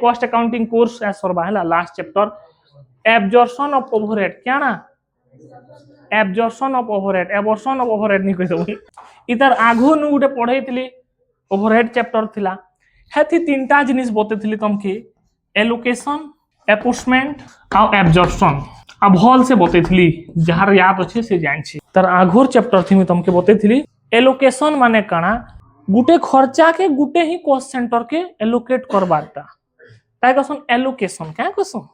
cost accounting course सरबा है last chapter absorption of overhead क्या ना absorption of overhead absorption of overhead नहीं कह दबो इधर आगु नु गुटे पढैतली ओवरहेड चैप्टर थिला हेथि तीनटा जिनिस बतेतली तुमके एलोकेशन एपोर्समेंट आ एब्जॉर्प्शन आ भल से बतेतली जहार याद अच्छे से जान छी तर आघोर चैप्टर थी तुमके बतेतली एलोकेशन माने काना गुटे खर्चा के गुटे ही कॉस्ट सेंटर के एलोकेट करबाटा ताई कसन एलोकेशन क्या कसम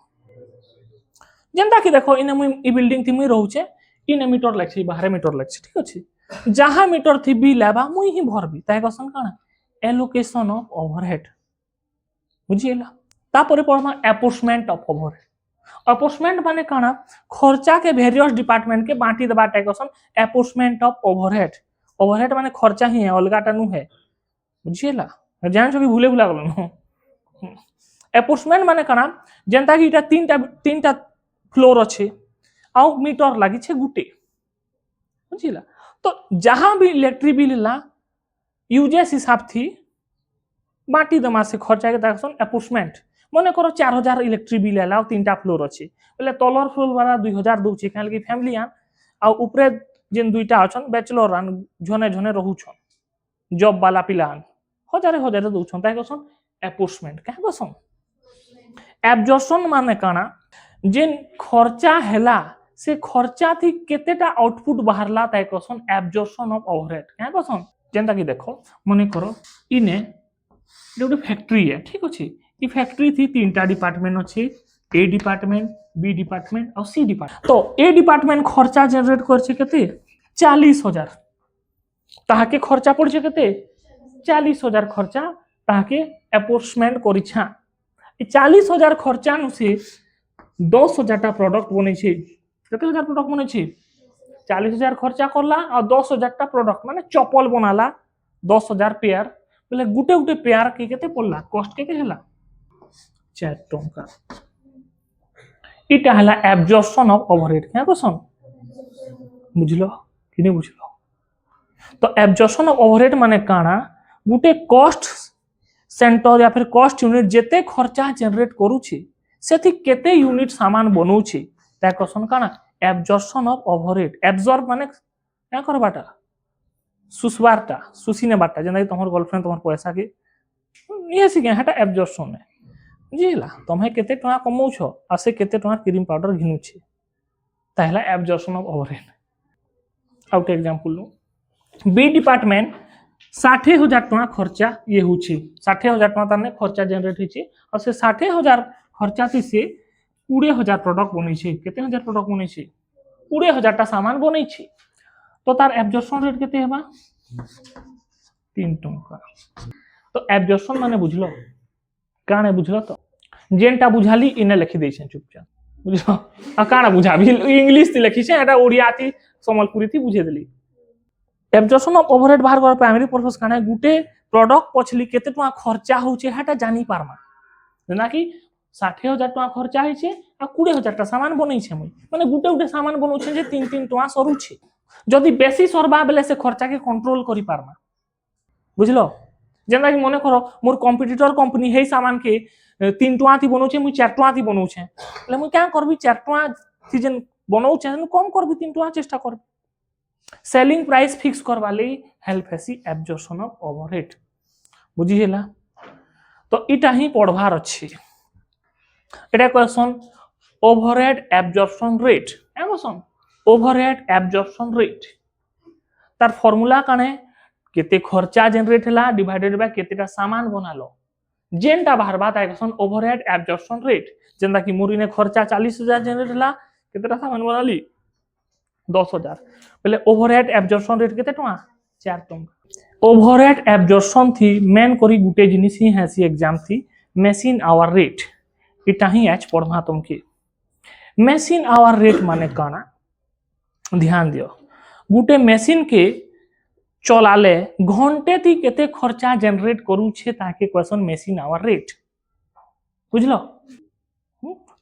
जेंता कि देखो इने मुई ई बिल्डिंग थी मुई रहू छे इने मीटर लागछि बाहर मीटर लागछि ठीक अछि जहां मीटर थी बी लेबा मुई ही भरबी ताई कसन काना एलोकेशन ऑफ ओवरहेड बुझिएला तापरे परमा एपोर्समेंट ऑफ ओवरहेड एपोर्समेंट माने काना खर्चा के वेरियस डिपार्टमेंट के बांटी देबा ताई कसन एपोर्समेंट ऑफ ओवरहेड ओवरहेड माने खर्चा ही है अलगाटा नु है बुझिएला जान छ कि भूले भुला गलो एपोर्समेंट माने काना जेंता कि इटा तीनटा फ्लोर अच्छे आउ मीटर लगी छे गुटे बुझिला तो जहां भी इलेक्ट्रिक बिल ला यूजेस हिसाब थी बाटी दमा से खर्चा के ताकसन एपोर्समेंट मने करो 4000 इलेक्ट्रिक बिल ला तीनटा फ्लोर अच्छे बोले तलर फ्लोर वाला 2000 दउछे काल की फैमिली आ ऊपरे जेन दुईटा अछन बैचलर रान झने झने रहू छन जॉब वाला पिलान हजारे हजारे दउछन ताई कसन एपोर्समेंट क्या कसन एब्जॉर्प्शन माने काना जेन खर्चा हेला से खर्चा थी केतेटा आउटपुट बाहरला ताई कसन एब्जॉर्प्शन ऑफ ओवरहेड क्या कसन जेंता कि देखो मने करो इने गोटे फैक्ट्री है ठीक अछि ई फैक्ट्री थी तीनटा डिपार्टमेंट अछि ए डिपार्टमेंट बी डिपार्टमेंट और सी डिपार्टमेंट तो ए डिपार्टमेंट खर्चा जनरेट करछे केते 40000 ताहाके खर्चा पड़छे केते 40000 खर्चा ताहाके एपोर्समेंट करिछा 40000 खर्चा नु से 10000 टा प्रोडक्ट बनै छै कते हजार प्रोडक्ट बनै छै 40000 खर्चा करला और 10000 टा प्रोडक्ट माने चप्पल बनाला 10000 पेयर बोले गुटे गुटे पेयर के केते पड़ला कॉस्ट के हेला 4 टका इटा हला एब्जॉर्प्शन ऑफ ओवरहेड क्या कोसन बुझलो कि नहीं बुझलो तो एब्जॉर्प्शन ऑफ ओवरहेड माने काना गुटे कॉस्ट सेंटर या फिर कॉस्ट यूनिट जेते खर्चा जनरेट करू छी सेथि केते यूनिट सामान बनऊ छी ता क्वेश्चन काना एब्जॉर्प्शन ऑफ ओवरहेड एब्जॉर्ब माने क्या करबाटा सुसबारटा सुसीने बाटा जेना तोहर गर्लफ्रेंड तोहर पैसा के ये सिके हटा एब्जॉर्प्शन है बुझिला तमे केते टका कमाउ छ आ से केते टका क्रीम पाउडर घिनु छी ताहला absorption of overhead out example लो बी डिपार्टमेंट 60000 टका खर्चा ये होछि 60000 टका तने खर्चा जनरेट होछि और से 60000 खर्चा थी से 20000 प्रोडक्ट बनै छै केते हजार प्रोडक्ट बनै छै 20000 टा सामान बनै छै तो तार एब्जॉर्प्शन रेट केते हेबा 3 टका तो एब्जॉर्प्शन माने बुझलो काने बुझलो तो जेनटा बुझाली इने लिखि दै छै चुपचाप बुझलो आ काना बुझाबी इंग्लिश थी लिखि छै एटा ओडिया थी समलपुरी थी बुझे देली एब्जॉर्प्शन ऑफ ओवरहेड बाहर कर प्राइमरी पर्पस काने गुटे प्रोडक्ट पछली केते टका खर्चा होचे हटा जानी पारमा जेना कि 60000 टका खर्चा होई छै आ 20000 टा सामान बनै छै माने गुटे गुटे सामान बनै छै जे 3 टका सरू छै जदि बेसी सरबा बेले से खर्चा के कंट्रोल करि पारमा बुझलो जेना कि मने करो मोर कॉम्पिटिटर कंपनी हे सामान के 3 टका थी बनो छै मु 4 टका थी बनो छै ले मु क्या करबी 4 टका थी जन बनो छै कम करबी 3 टका चेष्टा कर सेलिंग प्राइस फिक्स करवा ले हेल्प हेसी एब्जॉर्प्शन ऑफ ओवरहेड बुझिएला तो इटा ही पढ़वार अछि एटा question overhead absorption rate A question overhead absorption rate तार फार्मूला काने केते खर्चा जनरेट हला डिवाइडेड बाय केतेटा सामान बनालो जेनटा बाहर बात आय क्वेश्चन ओवरहेड एब्जॉर्प्शन रेट जेंदा कि मुरीने खर्चा 40000 जनरेट हला केतेटा सामान बनाली 10000 पहले ओवरहेड एब्जॉर्प्शन रेट केते टका 4 टका ओवरहेड एब्जॉर्प्शन थी मेन करी गुटे जिनिस ही हैसी एग्जाम थी मशीन आवर रेट इटा ही आज पढ़वा तुमके मशीन आवर रेट माने काना ध्यान दियो गुटे मशीन के चलाले घंटे थी केते खर्चा जनरेट करू छे ताके क्वेश्चन मशीन आवर रेट बुझलो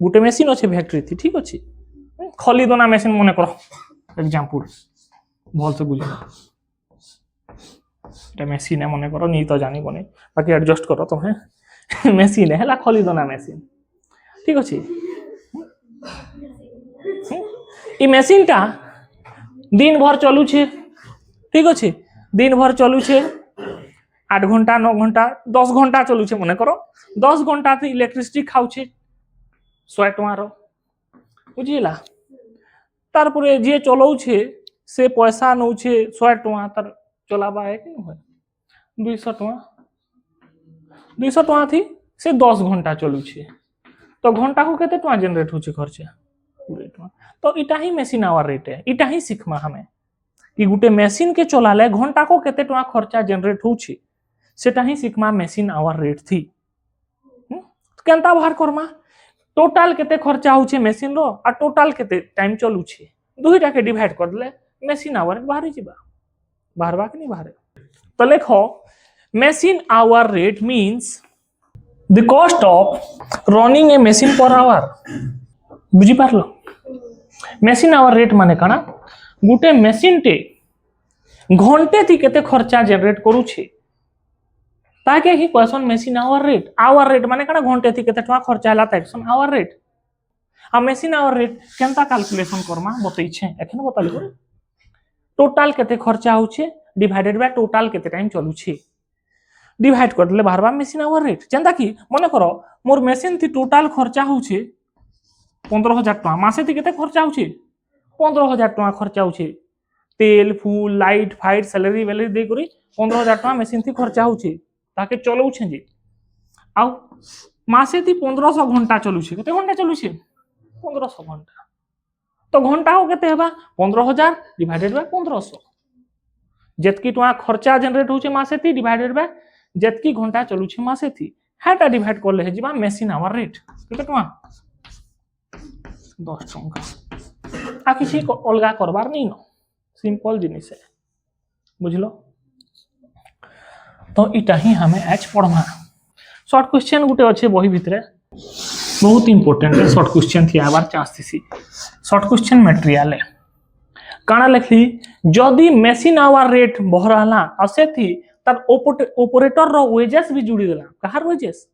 गुटे मशीन अच्छे फैक्ट्री थी ठीक अछि खली दोना मशीन मने करो एग्जांपल भल से बुझलो এটা मशीन है मने करो नहीं तो जानी बने बाकी एडजस्ट करो तुम्हें मेसीन है खोली दना मेसीन ठीक अच्छे ये मेसीन टा दिन भर चलू छे ठीक अच्छे दिन भर चलू छे 8 घंटा 9 घंटा 10 घंटा चलू छे मन करो 10 घंटा थी इलेक्ट्रिसिटी खाऊ छे 100 टंकार बुझीला तार परे जे चलाऊ छे से पैसा नौ छे 100 टंका तार चलाबा है कि होय 200 टंका थी से 10 घंटा चलू छे तो घंटा को केते टंका जनरेट होचे खर्चा 20 टंका तो इटा ही मेसिन आवर रेट है इटा ही सिखमा हमें कि गुटे मेसिन के चलाले घंटा को केते टंका खर्चा जनरेट होचे सेटा ही सिखमा मेसिन आवर रेट थी केनता बाहर करमा टोटल केते खर्चा होचे मेसिन रो आ टोटल केते टाइम चलू छे दुईटा के डिवाइड कर देले मेसिन आवर बाहर जीवा बाहरवा के नहीं बाहर तो लिखो machine hour rate means the cost of running A machine per hour बुझी पारलो मेसिन आवर रेट माने काना गुटे मेसिन टे घंटे थी केते खर्चा जनरेट करू छे ताके ही क्वेश्चन मेसिन आवर रेट माने काना घंटे थी केते टका खर्चा हला त एक्शन आवर रेट आ मेसिन आवर रेट केनता कैलकुलेशन करमा बतई छे एखन बताली टोटल केते खर्चा होछे डिवाइडेड बाय टोटल केते टाइम चलू छे डिवाइड कर देले बारबा मेसिन आवर रेट जेंता कि मने करो मोर मेसिन थी टोटल खर्चा होछे 15000 टका मासे थी केते खर्चा होछे 15000 टका खर्चा होछे तेल फूल लाइट फाइट सैलरी वैलरी दे करी 15000 टका मेसिन थी खर्चा होछे ताके चलौ छे जे आ मासे थी 1500 घंटा चलू छे केते घंटा चलू छे 1500 घंटा तो घंटा हो केते हेबा 15000 डिवाइडेड बाय 1500 जेतकी टका खर्चा जनरेट होछे मासे थी डिवाइडेड बाय जेतकी घंटा चलू छे मासे थी हेटा डिवाइड करले हे जिबा मेसिन आवर रेट केते टका 10 टका आ किसी को अलगा करबार नहीं न सिंपल जिनिस है बुझलो तो इटा ही हमें आज पढ़मा शॉर्ट क्वेश्चन गुटे अच्छे बही भितरे बहुत इंपोर्टेंट है शॉर्ट क्वेश्चन थी आबार चांस थी शॉर्ट क्वेश्चन मटेरियल है काना लिखली जदी मेसिन आवर रेट बहराला असे थी तब ऑपरेटर रो वेजेस भी जुड़ी देला कहार वेजेस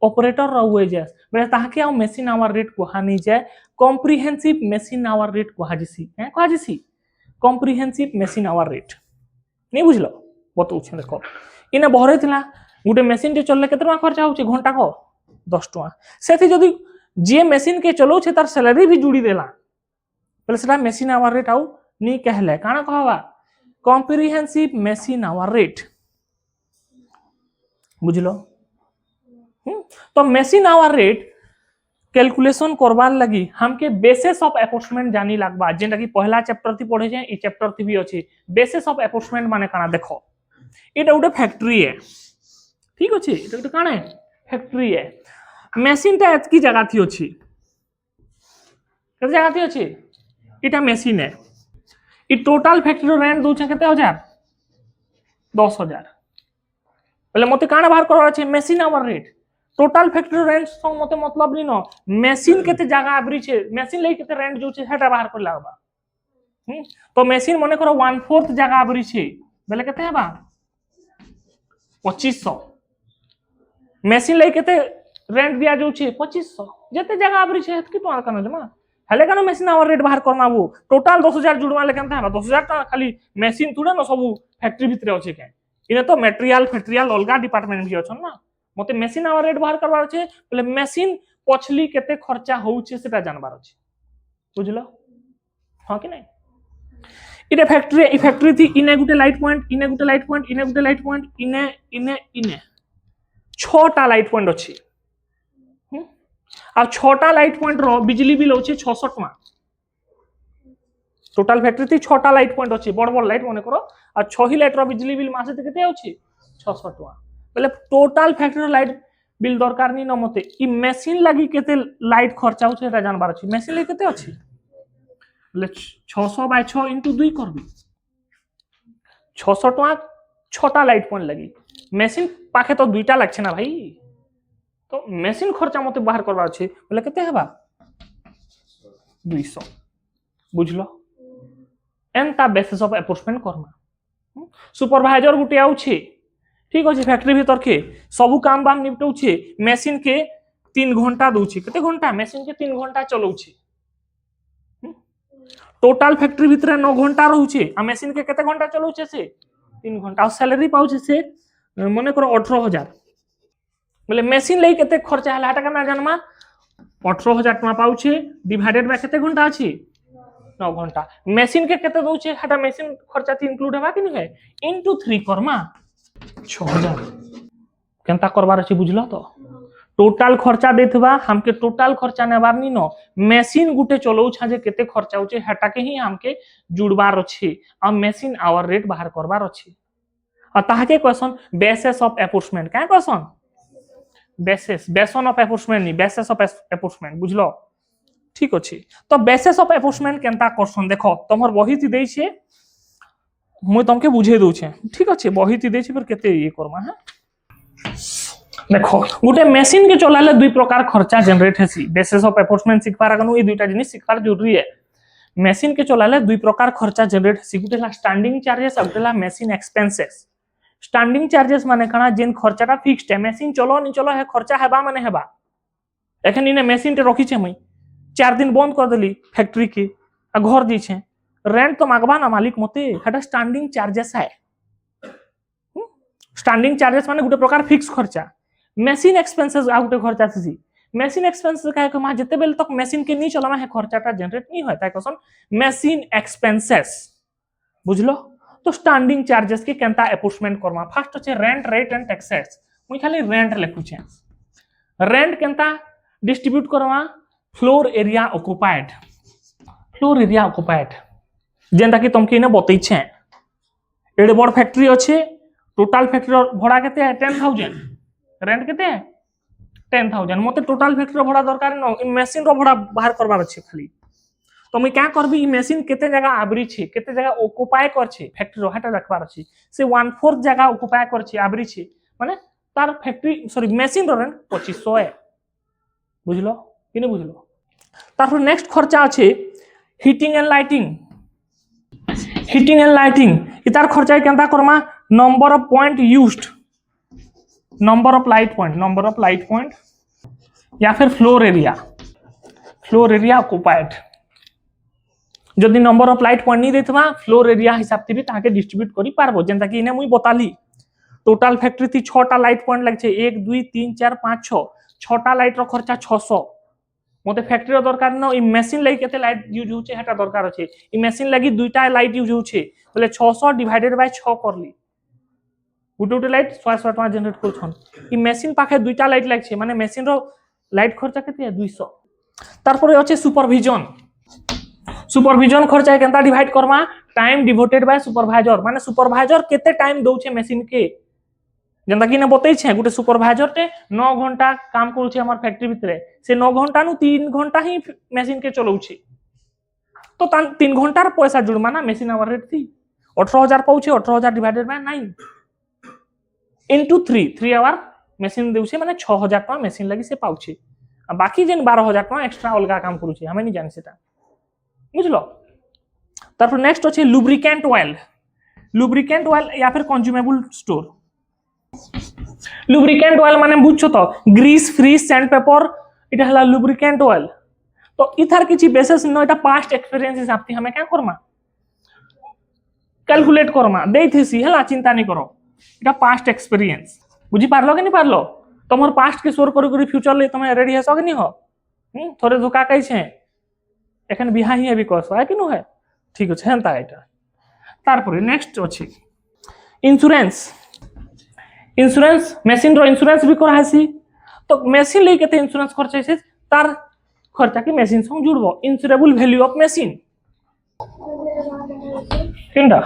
ऑपरेटर रो वेजेस बे ताके आ मेसिन आवर रेट को हानि जाय कॉम्प्रिहेंसिव मेसिन आवर रेट को हाजिसी है को हाजिसी कॉम्प्रिहेंसिव मेसिन आवर रेट नहीं बुझलो बतौ छ देखो इने बहरे थिला गुटे मेसिन जे चलले केतना खर्चा होचे घंटा को 10 टका सेथि जदी जे मेसिन के चलो छे तार सैलरी भी जुड़ी देला पहले सेटा मेसिन आवर रेट आउ नी कहले काना कहवा कॉम्प्रिहेंसिव मेसिन आवर रेट बुझलो तो मेसिन आवर रेट कैलकुलेशन करबार लगी हमके बेसिस ऑफ अप्रोक्सीमेट जानी लागबा जेंटा कि पहला चैप्टर थी पढ़े जे ई चैप्टर थी भी अछि बेसिस ऑफ अप्रोक्सीमेट माने काना देखो एटा उटे फैक्ट्री है ठीक अछि एटा उटे काना है फैक्ट्री है मेसिन ता एतकी जगह थी अछि केते जगह थी अछि इटा मेसिन है ई टोटल फैक्ट्री रेंट दउ छ केते हजार 10000 पहले मते काना बाहर करबार अछि machine hour rate total factory rent संग मते मतलब नहीं न मेसिन केते जगह आबरी छे मेसिन ले केते रेंट जो छे हेटा बाहर कर लागबा तो मेसिन मने करो 1/4 जगह आबरी छे बेले केते हेबा 2500 मेसिन ले केते रेंट दिया जो छे 2500 जते जगह आबरी छे की तो कना जमा हले कनो मेसिन आवर रेट बाहर करमाबू टोटल 10000 जुड़वा ले केनता हेबा 10000 टा खाली मेसिन थोड़ा न सब फैक्ट्री भितरे अछि के इने तो मटेरियल फैक्ट्रियल अलगा डिपार्टमेंट भी अछन ना मते मेसिन आवर रेट बाहर करबार छे पहले मेसिन पछली केते खर्चा होउ छे सेटा जानबार अछि बुझलो हां कि नहीं इने फैक्ट्री थी इने गुटे लाइट पॉइंट इने गुटे लाइट पॉइंट इने गुटे लाइट पॉइंट इने इने इने छोटा लाइट पॉइंट अछि आ छोटा लाइट पॉइंट रो बिजली बिल होछि 600 टका टोटल फैक्ट्री थी छोटा लाइट पॉइंट अछि बड़ बड़ लाइट मने करो आ 6 लाइट रो बिजली बिल मासे ते केते होछि 600 टका पहले टोटल फैक्ट्री लाइट बिल दरकार नहीं न मते ई मेसिन लगी केते लाइट खर्चा होछि एटा जानबार अछि मेसिन ले केते अछि ले 600 बाय 6 * 2 करबी 600 टका छोटा लाइट पॉइंट लगी मेसिन पाखे तो दुईटा लागछे ना भाई तो मेसिन खर्चा मते बाहर करबा अछि बोले केते हेबा 200 बुझलो एंता बेसिस ऑफ अप्रोचमेंट करमा सुपरवाइजर गुटे आउ छी ठीक अच्छे फैक्ट्री भीतर के सबू काम बाम निपटाऊे मेसीन के 3 घंटा दूचे केते घंटा मेसीन के 3 घंटा चलाऊे टोटाल फैक्ट्री भीतर 9 घंटा रोचे आ मेसीन के केते घंटा चलाऊे से 3 घंटा और सैलरी पाउचे से मने करो 18,000 बोले मेसीन लई केते खर्चा हला हटा केना जानमा 18,000 टका पाउचे डिवाइडेड बाय केते घंटा अछि 9 घंटा मेसीन के केते दोचे हटा मेसीन खर्चा ती इंक्लूड हेबा कि नहीं है इनटू 3 करमा 6,000 केनता करबार अछि बुझलो तो टोटाल खर्चा देथबा हमके टोटाल खर्चा नेबार नी न मेसीन गुटे चलाउ छा जे केते खर्चा होचे हटा के ही हमके जुड़बार अछि आ मेसीन आवर रेट बाहर करबार अछि आ ताहाके क्वेश्चन बेसिस ऑफ एपोर्समेंट का क्वेश्चन बेसन ऑफ एपोर्समेंट नहीं बेसिस ऑफ एपोर्समेंट बुझलो ठीक अच्छे तो बेसिस ऑफ एपोर्समेंट केनता करसन देखो तमर बही थी देई छे मुई तुमके बुझे दउ छे ठीक अच्छे बही थी देई छे फिर केते ये करमा है देखो गुटे मशीन के चलाले दुई प्रकार खर्चा जनरेट हेसी बेसिस ऑफ एपोर्समेंट सिखबार आगनु ए दुईटा जिनिस सिखबार जरूरी है मशीन के चलाले दुई प्रकार खर्चा जनरेट हेसी गुटेला स्टैंडिंग चार्जेस आ गुटेला मशीन एक्सपेंसेस स्टैंडिंग चार्जेस माने कना जेन खर्चाटा फिक्स्ड है मशीन चलो नहीं चलो है खर्चा हेबा माने हेबा एखन इने मशीन टे रखी छे मई 4 दिन बंद कर देली फैक्ट्री के आ घर दी छे रेंट तो मागबा ना मालिक मते हटा स्टैंडिंग चार्जेस है स्टैंडिंग चार्जेस माने गुटे प्रकार फिक्स खर्चा मशीन एक्सपेंसेस आ गुटे खर्चा थी मशीन एक्सपेंसेस का कमा जते बेल तक मशीन के नहीं चलामा है खर्चाटा जनरेट नहीं होता है क्वेश्चन मशीन एक्सपेंसेस बुझलो तो स्टैंडिंग चार्जेस के केनता एपोर्समेंट करमा फर्स्ट होचे रेंट रेट एंड टैक्सेस मुई खाली रेंट लिखु छे रेंट केनता डिस्ट्रीब्यूट करमा फ्लोर एरिया ऑक्युपाइड जेनता कि तुमके ने बतई छे एडे बड़ फैक्ट्री अच्छे टोटल फैक्ट्री भाड़ा केते है 10,000 रेंट केते है 10,000 मते टोटल फैक्ट्री भाड़ा दरकार न मशीन रो भाड़ा बाहर करबार अछि खाली तो मैं क्या करबी ई मशीन केते जगह आबरी छी केते जगह ऑक्युपाई कर छी फैक्ट्री हटा रखबार छी से 1/4 जगह ऑक्युपाई कर छी आबरी छी माने तार फैक्ट्री सॉरी मशीन रो रेंट 2500 है बुझलो कि नहीं बुझलो तारपर नेक्स्ट खर्चा अछि हीटिंग एंड लाइटिंग इतार खर्चा केनता करमा number of point used number of light point या फिर फ्लोर एरिया ऑक्युपाइड जदि नंबर ऑफ लाइट पॉइंट नहीं देथबा फ्लोर एरिया हिसाब से भी ताके डिस्ट्रीब्यूट करी पारबो जेंता कि इने मुई बताली टोटल फैक्ट्री थी 6टा लाइट पॉइंट लाग छे 1 2 3 4 5 6 6टा लाइट रो खर्चा 600 मते फैक्ट्री रो दरकार न ई मशीन लागि केते लाइट यूज होचे हेटा दरकार अछि ई मशीन लागि दुईटा लाइट यूज होचे बोले 600 डिवाइडेड बाय 6 करली गुटे लाइट 100 टका जनरेट करछन ई मशीन पाखे दुईटा लाइट लाग छे माने मशीन रो लाइट खर्चा केते है 200 तारपर अछि सुपरविजन खर्चा केनता डिवाइड करमा टाइम डिवोटेड बाय सुपरवाइजर माने सुपरवाइजर केते टाइम दउछे मशीन के जेंता कि ने बतई छे गुटे सुपरवाइजर ते 9 घंटा काम करू छे हमर फैक्ट्री भीतर से 9 घंटा नु 3 घंटा ही मशीन के चलाउ छे तो 3 घंटा र पैसा जुड़मा ना मशीन आवर रेट थी 18,000 पाउ छे 18,000 divided by 9 into 3 hour machine देउ छे माने 6,000 टका मशीन लागि से पाउ छे आ बाकी जेन 12,000 टका एक्स्ट्रा अलगा काम करू छे हमें नहीं जानि सेटा बुझलो तारपर नेक्स्ट अछि लुब्रिकेंट ऑयल या फिर कंज्यूमेबल स्टोर लुब्रिकेंट ऑयल माने बुझछो तो ग्रीस फ्री सैंड पेपर इटा हला लुब्रिकेंट ऑयल तो इथार किछि बेसिस न इटा पास्ट एक्सपीरियंस हिसाब से हमें क्या करमा कैलकुलेट करमा देइथेसी हला चिंता नहीं करो इटा पास्ट एक्सपीरियंस बुझी पारलो कि नहीं पारलो तमर पास्ट के स्टोर करी फ्यूचर ले तमे रेडी हेसो कि नहीं हो थोड़े धोखा कहि छे एखन बिहा ही अभी कहसो है कि नो है ठीक है हेंता एटा तारपर नेक्स्ट अछि इंश्योरेंस मशीन रो इंश्योरेंस भी करा हेसी तो मशीन ले केते इंश्योरेंस खर्चा छै तार खर्चा के मशीन संग जुड़बो इंश्योरेबल वैल्यू ऑफ मशीन किंडा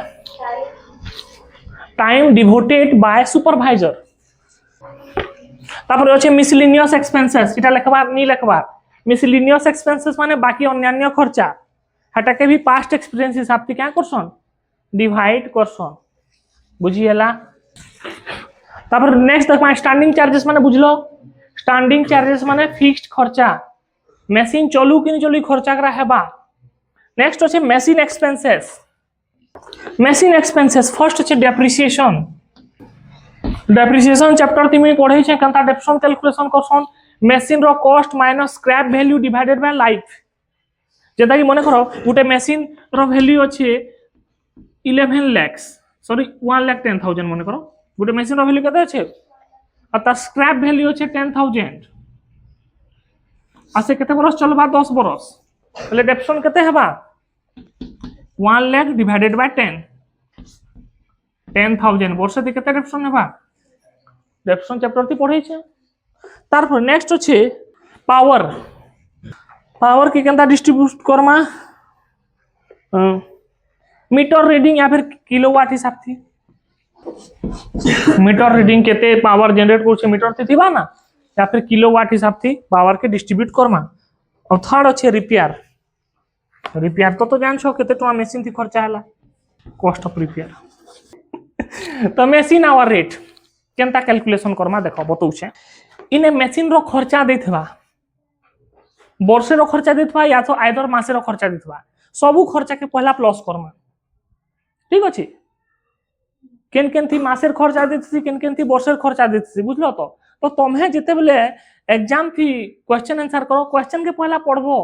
टाइम डिवोटेड बाय सुपरवाइजर तारपर अछि मिसलेनियस एक्सपेंसेस इटा लिखबा नहीं लिखबा मिसलेनियस एक्सपेंसेस माने बाकी अन्य खर्चा हटा के भी पास्ट एक्सपीरियंस हिसाब से क्या करसन डिवाइड करसन बुझिएला तापर नेक्स्ट देखमा स्टैंडिंग चार्जेस माने बुझलो स्टैंडिंग चार्जेस माने फिक्स्ड खर्चा मशीन चलू कि नहीं चलू खर्चा करा हेबा नेक्स्ट अछि मशीन एक्सपेंसेस फर्स्ट अछि डेप्रिसिएशन डेप्रिसिएशन चैप्टर तिमी पढ़े छे कंता डेप्रिसिएशन कैलकुलेशन करसन मशीन रो cost minus scrap value divided by life जेता कि मने करो गुटे मशीन रो वैल्यू अछि 11 लाख सॉरी 1,10,000 मने करो गुटे मशीन रो वैल्यू कते अछि और ता स्क्रैप वैल्यू अछि 10,000 आसे केते बरस चलबा 10 बरस पहले डेप्रिसिएशन केते हेबा 1 लाख डिवाइडेड बाय 10,000 वर्ष ती केते डेप्रिसिएशन हेबा डेप्रिसिएशन चैप्टर ती पढ़े छे तार पर नेक्स्ट अछि पावर पावर की Kenta distribute Karma meter reading या फिर किलोवाट हिसाब थी मीटर रीडिंग केते पावर जनरेट करछे मीटर थी थिबा ना या फिर किलोवाट हिसाब थी पावर के डिस्ट्रीब्यूट करमा और थर्ड अच्छे रिपेयर रिपेयर तो जान छो केते टका मशीन थी खर्चा हला कॉस्ट ऑफ रिपेयर तो machine hour rate Kenta calculation Karma देखो बतौछे इने मशीन रो खर्चा देथबा वर्षे रो खर्चा देथबा या तो आइदर मासे रो खर्चा देथबा सबु खर्चा के पहला प्लस करमा ठीक अछि केन केन थी मासेर खर्चा देथि केन केन थी वर्षेर खर्चा देथि बुझलो तो तुम्हें जेते बेले एग्जाम थी क्वेश्चन आंसर करो क्वेश्चन के पहला पढ़बो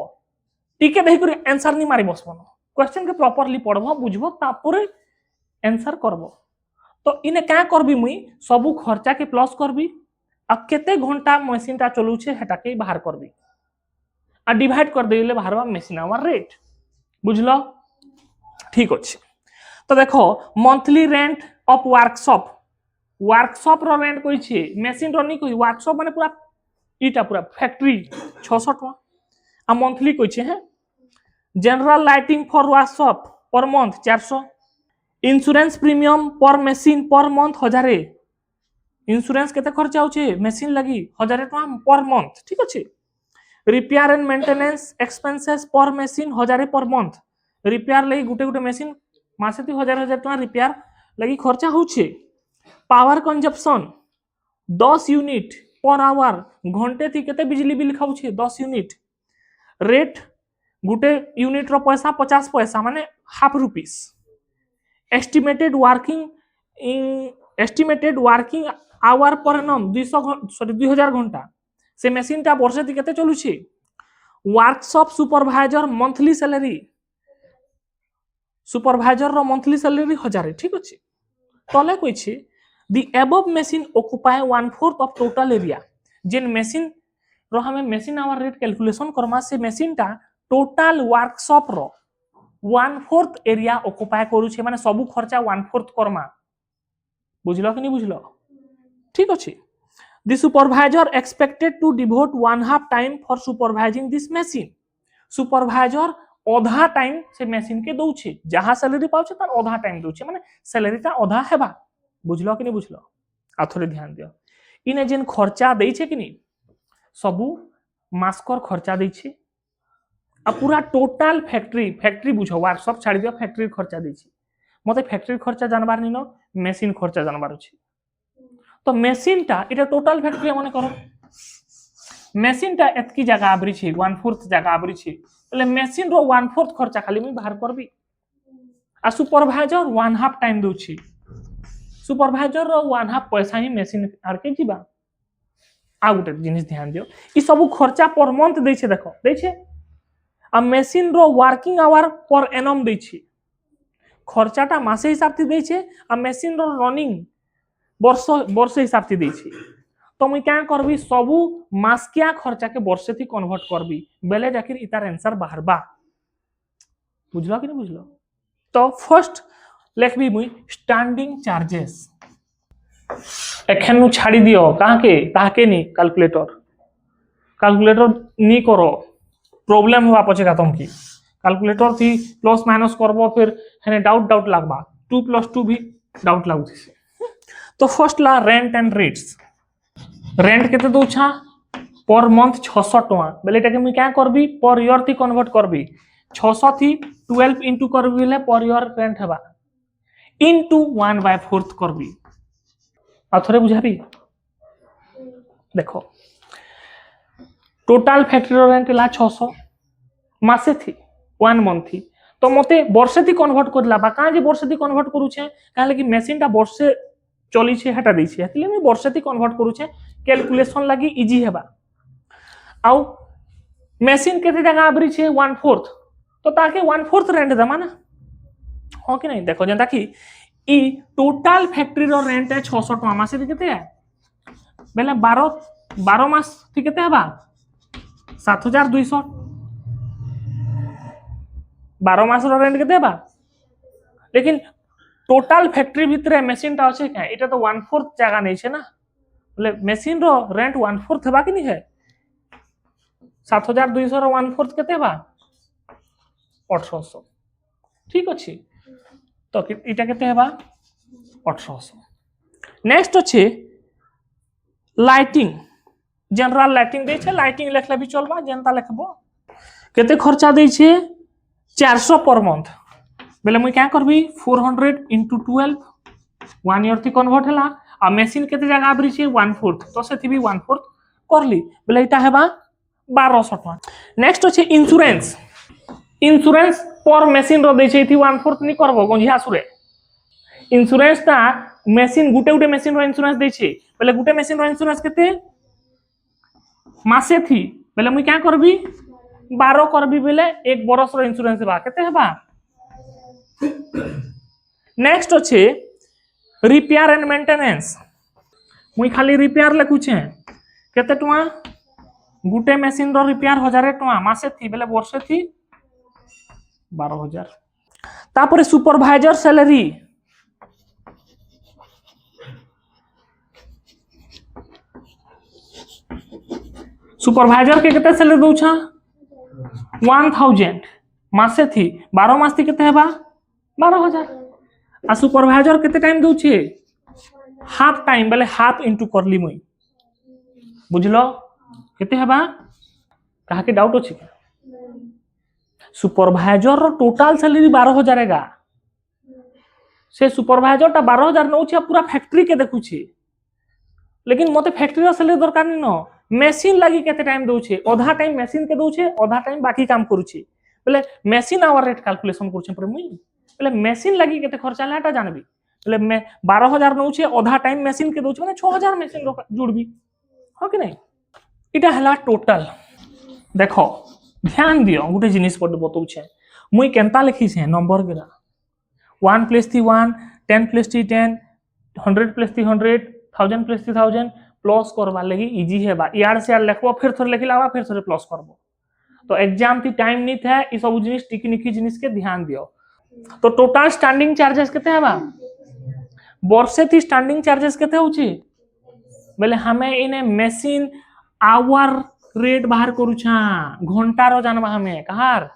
टिके देहि कर आंसर नहीं मारी बसबो क्वेश्चन के प्रॉपर्ली पढ़बो बुझबो तापर आंसर करबो तो इने क्या करबी मुई सबु खर्चा के प्लस करबी आ केते घंटा मशीन ता चलू छे हेटा के बाहर करबी आ डिवाइड कर देले बाहरवा मशीन आवर रेट बुझलो ठीक अछि तो देखो मंथली रेंट ऑफ वर्कशॉप रो रेंट कोइ छी मशीन रो नहीं कोइ वर्कशॉप माने पूरा इटा पूरा फैक्ट्री 600 टका आ मंथली कोइ छी है general lighting for workshop per month 400 insurance premium पर मशीन पर मंथ 1000 इंश्योरेंस केते खर्चा होचे मशीन लगी 1000 टका पर मंथ ठीक अछि रिपेयर एंड मेंटेनेंस एक्सपेंसेस पर मशीन 1000 पर मंथ रिपेयर लगी गुटे गुटे मशीन मासे ती 1000 टका रिपेयर लगी खर्चा होचे power consumption 10 unit per hour घंटे थी केते बिजली बिल खाउछे 10 यूनिट रेट गुटे यूनिट रो पैसा 50 पैसा माने half rupees estimated working hour पर नम 2000 घंटा से मशीन ता वर्षे थी केते चलुछे workshop supervisor monthly salary supervisor रो मंथली सैलरी 1000 ठीक अछि तले कोइ छी the above machine occupy 1/4 of total area जेन मशीन रो हमें मशीन आवर रेट कैलकुलेशन करमा से मशीन ता टोटल वर्कशॉप रो 1/4 एरिया ऑक्युपाई करू छे माने सबु खर्चा 1/4 करमा बुझलो कि नहीं बुझलो ठीक अछि the supervisor expected to devote 1/2 time for supervising this machine supervisor आधा टाइम से मशीन के दउ छे जहां सैलरी पाउ छे त आधा टाइम दउ छे माने सैलरी ता आधा हेबा बुझलो कि नहीं बुझलो आ थोड़े ध्यान दियो इने जेन खर्चा दे छे कि नहीं सबु मास्कर खर्चा दे छे आ पूरा टोटल फैक्ट्री बुझो वर्कशॉप छाड़ी दियो फैक्ट्री खर्चा दे छे मते फैक्ट्री खर्चा जानबार नहीं न मशीन खर्चा जानबार छे तो मशीन टा इटा टोटल फैक्ट्री माने करो मशीन टा एतकी जगह आबरी छे 1/4 जगह आबरी छे એટલે મશીન રો 1/4 ખર્ચા ખાલી મે બહાર કરબી આ સુપરવાઇઝર 1/2 ટાઈમ દઉછી સુપરવાઇઝર રો 1/2 पैसा ही मशीन आर के जीवा आ गुटे जिनिस ध्यान दियो ई सब खर्चा पर मंथ दै छे देखो दै छे आ मशीन रो वर्किंग आवर पर एनम दै छे खर्चाटा मासे हिसाब थी दै छे आ मशीन रो रनिंग वर्ष हिसाब थी दै छे तो मुई क्या करबी सबु मासकिया खर्चा के वर्षे थी कन्वर्ट करबी बेले जाकिर इतार आंसर बाहरबा बुझलो कि नहीं बुझलो तो फर्स्ट लिखबी मुई स्टैंडिंग चार्जेस एखनु छाड़ी दियो काके ताके नहीं कैलकुलेटर नहीं करो प्रॉब्लम हुआ पछेगा तुमकी कैलकुलेटर थी प्लस माइनस करबो फिर हेने डाउट लागबा 2 + 2 भी डाउट लागुछे तो फर्स्ट ला रेंट एंड रेट्स रेंट केते दउछा पर मंथ 600 टका बेले टाके मैं क्या करबी पर ईयर थी कन्वर्ट करबी 600 थी 12 इंटू करबी ले पर ईयर रेंट हेबा इंटू 1/4 करबी आ थोड़े बुझाबी देखो टोटल फैक्ट्री रेंट ला 600 मासे थी 1 मंथ थी तो मते वर्षे थी कन्वर्ट करला बा का जे वर्षे थी कन्वर्ट करू छे काहे कि मशीन ता वर्षे चली छे हटा दै छे हेतले मैं वर्ष थी कन्वर्ट करू छे कैलकुलेशन लगी इजी हेबा आउ मशीन केते जगह आबरी छे 1/4 तो ताके 1/4 रेंट दमा ना हो कि नहीं देखो जेंता कि ई टोटल फैक्ट्री रो रेंट है 600 टका मासे केते है बेले 12 मास थी केते हेबा 7200 12 मास रो रेंट केते हेबा लेकिन टोटल फैक्ट्री भितर मशीन टा अछि का एटा तो 1/4 जगह नहीं छे ना बोले मशीन रो रेंट 1/4 हेबा कि नहीं है 7200 रो 1/4 केते हेबा 1800 ठीक अछि तो इटा केते हेबा 1800 नेक्स्ट अछि लाइटिंग जनरल लाइटिंग दे छे लाइटिंग लेखले भी चलबा जनता लेखबो केते खर्चा दे छे 400 पर मंथ बेले मुई क्या करबी 400 into 12 1 ईयर थी कन्वर्ट हला आ मशीन केते जगह आबरी छे 1/4 तो से थी भी 1/4 करली बेले इटा हेबा 1200 टका नेक्स्ट अछि इंश्योरेंस इंश्योरेंस पर मशीन रो दे छे थी 1/4 नि करबो गंजिया सुरे इंश्योरेंस ता मशीन गुटे मशीन रो इंश्योरेंस दे छे बेले गुटे मशीन रो इंश्योरेंस केते मासे थी बेले मुई क्या करबी 12 करबी बेले एक बरस रो इंश्योरेंस बा केते हेबा नेक्स्ट अच्छे रिपेयर एंड मेंटेनेंस मुई खाली रिपेयर लिखु छे केते टका गुटे मशीन रो रिपेयर 1000 टका मासे थी बेले वर्षे थी 12000 तापर सुपरवाइजर सैलरी सुपरवाइजर के केते सैलरी दउ छा 1000 मासे थी 12 मास थी केते हेबा 12000 आ सुपरवाइजर केते टाइम दउ छे हाफ टाइम बेले हाफ इनटू करली मुई बुझलो केते हेबा कहा के डाउट अछि सुपरवाइजर रो टोटल सैलरी 12000 एगा से सुपरवाइजर ता 12000 नउ छे पूरा फैक्ट्री के देखु छे लेकिन मते फैक्ट्री रो सैलरी दरकार नै न मशीन लगी केते टाइम दउ छे आधा टाइम मशीन के दउ छे आधा टाइम बाकी काम करू छे बोले मशीन आवर रेट कैलकुलेशन करू छे पर मुई बोले मशीन लगी केते खर्चा लाटा जानबी बोले मैं 12000 नउ छे आधा टाइम मशीन के दउ छे माने 6000 मशीन रो जुड़बी हो कि नहीं इटा हला टोटल देखो ध्यान दियो गुटे जिनिस पर बतउ छे मुई केनता लिखी छे नंबर गिरा 1 + 3 1 10 + 3 10 100 + 3 100 1000 + 3 1000 प्लस करवा लगी इजी हेबा यार से यार लिखबो फिर थोड़े लिखलावा फिर थोड़े प्लस करबो तो एग्जाम थी टाइम नहीं था ई सब जिनिस टिकनिकी जिनिस के ध्यान दियो तो टोटल स्टैंडिंग चार्जेस केते हेबा वर्षे थी स्टैंडिंग चार्जेस केते होची बोले हमें इने मशीन आवर रेट बाहर करू छा घंटा रो जानबा हमें कहार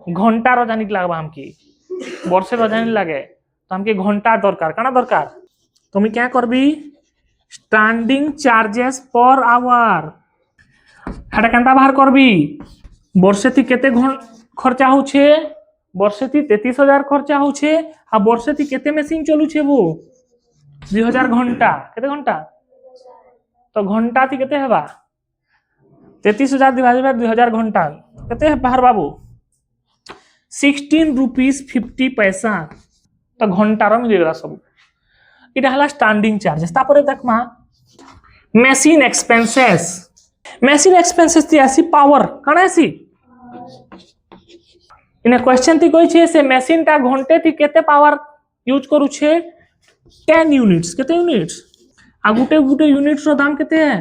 घंटा रो जानिक लागबा हम की वर्षे रो जानि लागे तो हमके घंटा दरकार काना दरकार तो मैं क्या करबी स्टैंडिंग चार्जेस पर आवर हटा केनता बाहर करबी वर्षे थी केते खर्चा हो छे वर्षे थी 33000 खर्चा हो छे आ वर्षे थी केते मशीन चलू छे वो 2000 घंटा केते घंटा तो घंटा थी केते हेबा 33000 डिवाइडेड बाय 2000 घंटा केते है बाहर बाबू 16 रुपीस 50 पैसा तो घंटा रो मिलेगा सब इटा हला स्टैंडिंग चार्जेस तापरे देखमा मशीन एक्सपेंसेस थी आसी पावर काना आसी इने क्वेश्चन थी कोई छे से मशीन ता घंटे थी केते पावर यूज करू छे 10 यूनिट्स केते यूनिट्स आ गुटे यूनिट्स रो दाम केते है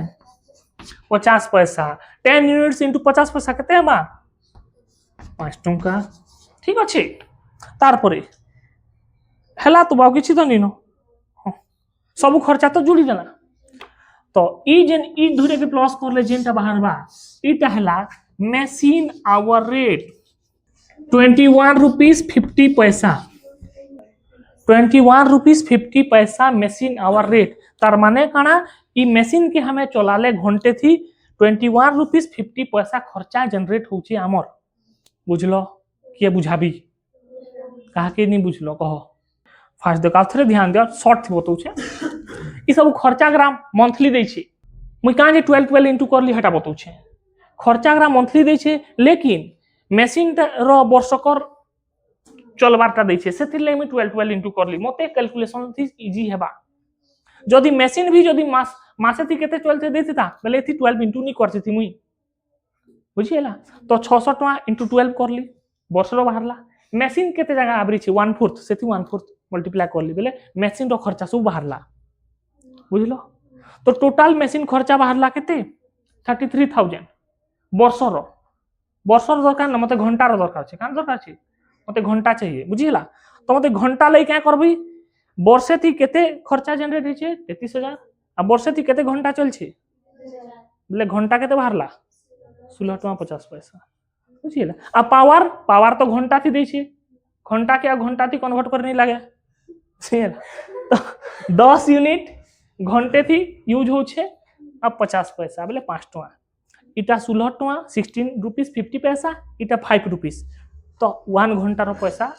50 पैसा 10 यूनिट्स इनटू 50 पैसा केते हेबा 5 टंका ठीक अछि तार परे हला तो बाकी छी तो नीनो सब खर्चा तो जुड़ी देना तो ई धुरे के प्लस करले जेनटा बाहर बा इटा हला मशीन आवर रेट 21 रुपीस 50 पैसा 21 रुपीस 50 पैसा मशीन आवर रेट तार माने काना ई मशीन के हमें चलाले घंटे थी 21 रुपीस 50 पैसा खर्चा जनरेट होची हमर बुझलो के बुझाबी कहा के नहीं बुझलो कहो फास्ट देखा थोड़े ध्यान दियो शॉर्ट थी बतौ छे ई सब खर्चा ग्राम मंथली दै छी मुई काहे 12 इनटू करली हटा बतौ छे खर्चा ग्राम मंथली दै छे लेकिन मशीन रो वर्षकर चलबारटा दै छे सेति ले मैं 12 इनटू करली मते कैलकुलेशन थी इजी हेबा जदि मेसिन भी जदि मासे थी केते चलते देता बेले थी 12 इंटू नहीं करती मुई बुझीला तो 600 टका इंटू 12 करली वर्षर बाहरला मेसिन केते जगह आबरी छी 1/4 सेति 1/4 मल्टीप्लाई करली बेले मेसिन रो खर्चा सब बाहरला बुझलो तो टोटल मेसिन खर्चा बाहरला केते 33000 वर्षर दरकार ना मते घंटार दरकार छे कान दरकार छे मते घंटा चाहिए बुझीला तो मते घंटा लई क्या करबी वर्षे थी केते खर्चा जनरेट होई छे 33000 आ वर्षे थी केते घंटा चल छे बोले घंटा केते बाहरला 16 टका 50 पैसा बुझीला आ पावर तो घंटा थी दै छे घंटा के घंटा थी कन्वर्ट करने लगे बुझीला तो 10 यूनिट घंटे थी यूज हो छे अब 50 पैसा बोले 5 टका इटा 16 टका 16 रुपीस 50 पैसा इटा 5 रुपीस तो 1 घंटा रो पैसा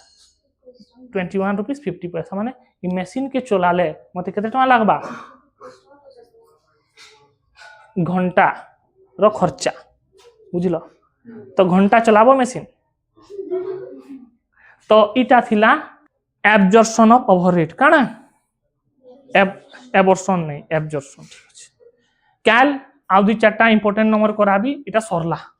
21 रुपीस 50 पैसा माने ई मशीन के चलाले मते केते टका लागबा घंटा रो खर्चा बुझलो तो घंटा चलाबो मशीन तो इटा थिला एब्जॉर्प्शन ऑफ ओवरहेड काना एबॉर्शन नहीं एब्जॉर्प्शन ठीक अछि काल आउ दु चारटा इंपोर्टेंट नंबर कराबी इटा सरला